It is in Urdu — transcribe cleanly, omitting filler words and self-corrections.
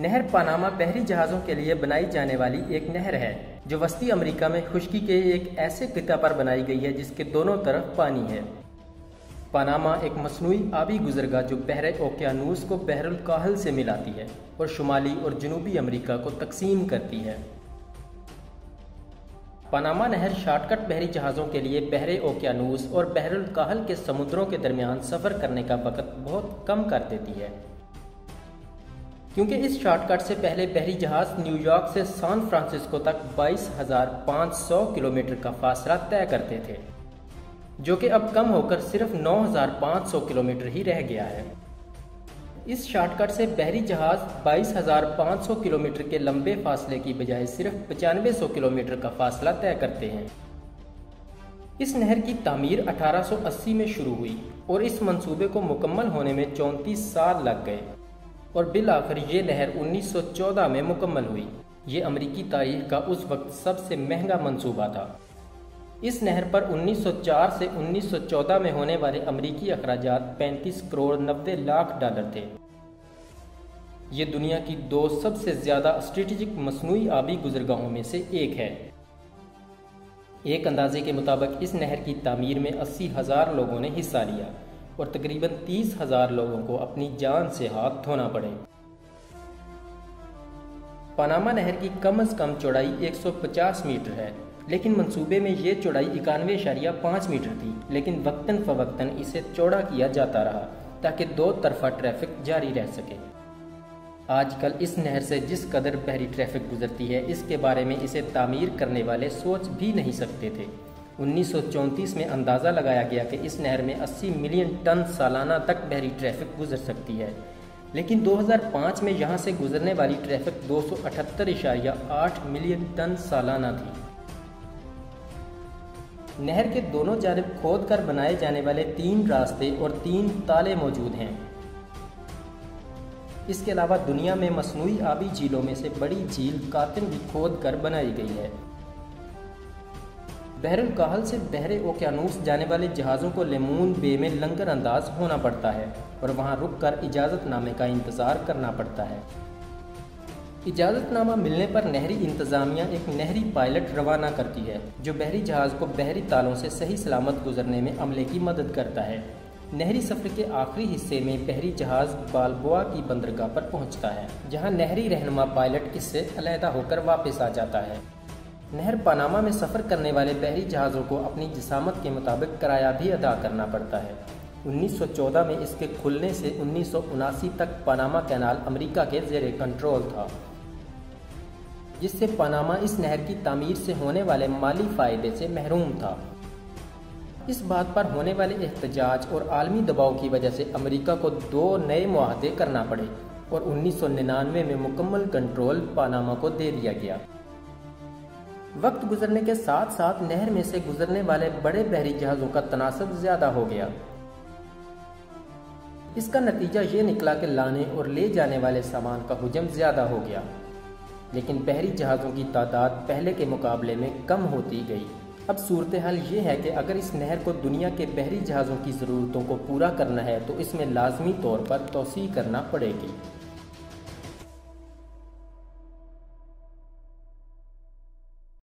نہر پاناما بحری جہازوں کے لیے بنائی جانے والی ایک نہر ہے جو وسطی امریکہ میں خشکی کے ایک ایسے خطہ پر بنائی گئی ہے جس کے دونوں طرف پانی ہے۔ پاناما ایک مصنوعی آبی گزرگاہ جو بحر اوقیانوس کو بحر الکاہل سے ملاتی ہے اور شمالی اور جنوبی امریکہ کو تقسیم کرتی ہے۔ پاناما نہر شارٹ کٹ بحری جہازوں کے لیے بحر اوقیانوس اور بحر الکاہل کے سمندروں کے درمیان سفر کرنے کا وقت بہت کم کر دیتی ہے، کیونکہ اس شارٹ کٹ سے پہلے بحری جہاز نیو یارک سے سان فرانسسکو تک 22,500 کلومیٹر کا فاصلہ طے کرتے تھے، جو کہ اب کم ہو کر صرف 9,500 کلومیٹر ہی رہ گیا ہے۔ اس شارٹ کٹ سے بحری جہاز 22,500 کلومیٹر کے لمبے فاصلے کی بجائے صرف 9500 کلومیٹر کا فاصلہ طے کرتے ہیں۔ اس نہر کی تعمیر 1880 میں شروع ہوئی اور اس منصوبے کو مکمل ہونے میں 34 سال لگ گئے اور بالآخر یہ نہر 1914 میں مکمل ہوئی۔ یہ امریکی تاریخ کا اس وقت سب سے مہنگا منصوبہ تھا۔ اس نہر پر 1904 سے 1914 میں ہونے والے امریکی اخراجات 35 کروڑ 90 لاکھ ڈالر تھے۔ یہ دنیا کی 2 سب سے زیادہ اسٹریٹجک مصنوعی آبی گزرگاہوں میں سے ایک ہے۔ ایک اندازے کے مطابق اس نہر کی تعمیر میں 80,000 لوگوں نے حصہ لیا اور تقریباً 30,000 لوگوں کو اپنی جان سے ہاتھ دھونا پڑے۔ پاناما نہر کی کم از کم چوڑائی 150 میٹر ہے، لیکن منصوبے میں یہ چوڑائی 91.5 میٹر تھی، لیکن وقتاً فوقتاً اسے چوڑا کیا جاتا رہا تاکہ 2 طرفہ ٹریفک جاری رہ سکے۔ آج کل اس نہر سے جس قدر بحری ٹریفک گزرتی ہے، اس کے بارے میں اسے تعمیر کرنے والے سوچ بھی نہیں سکتے تھے۔ 1934 میں اندازہ لگایا گیا کہ اس نہر میں 80 ملین ٹن سالانہ تک بحری ٹریفک گزر سکتی ہے، لیکن 2005 میں یہاں سے گزرنے والی ٹریفک 278 ملین ٹن سالانہ تھی۔ نہر کے دونوں جانب کھود کر بنائے جانے والے 3 راستے اور 3 تالے موجود ہیں۔ اس کے علاوہ دنیا میں مصنوعی آبی جھیلوں میں سے بڑی جھیل کاتن بھی کھود کر بنائی گئی ہے۔ بحر الکاہل سے بحر اوقیانوس جانے والے جہازوں کو لیمون بے میں لنگر انداز ہونا پڑتا ہے اور وہاں رک کر اجازت نامے کا انتظار کرنا پڑتا ہے۔ اجازت نامہ ملنے پر نہری انتظامیہ ایک نہری پائلٹ روانہ کرتی ہے جو بحری جہاز کو بحری تالوں سے صحیح سلامت گزرنے میں عملے کی مدد کرتا ہے۔ نہری سفر کے آخری حصے میں بحری جہاز بالبوا کی بندرگاہ پر پہنچتا ہے، جہاں نہری رہنما پائلٹ اس سے علیحدہ ہو کر واپس آ جاتا ہے۔ نہر پاناما میں سفر کرنے والے بحری جہازوں کو اپنی جسامت کے مطابق کرایہ بھی ادا کرنا پڑتا ہے۔ 1914 میں اس کے کھلنے سے 1979 تک پاناما کینال امریکہ کے زیر کنٹرول تھا، جس سے پاناما اس نہر کی تعمیر سے ہونے والے مالی فائدے سے محروم تھا۔ اس بات پر ہونے والے احتجاج اور عالمی دباؤ کی وجہ سے امریکہ کو 2 نئے معاہدے کرنا پڑے اور 1999 میں مکمل کنٹرول پاناما کو دے دیا گیا۔ وقت گزرنے کے ساتھ ساتھ نہر میں سے گزرنے والے بڑے بحری جہازوں کا تناسب زیادہ ہو گیا۔ اس کا نتیجہ یہ نکلا کہ لانے اور لے جانے والے سامان کا حجم زیادہ ہو گیا، لیکن بحری جہازوں کی تعداد پہلے کے مقابلے میں کم ہوتی گئی۔ اب صورتحال یہ ہے کہ اگر اس نہر کو دنیا کے بحری جہازوں کی ضرورتوں کو پورا کرنا ہے تو اس میں لازمی طور پر توسیع کرنا پڑے گی۔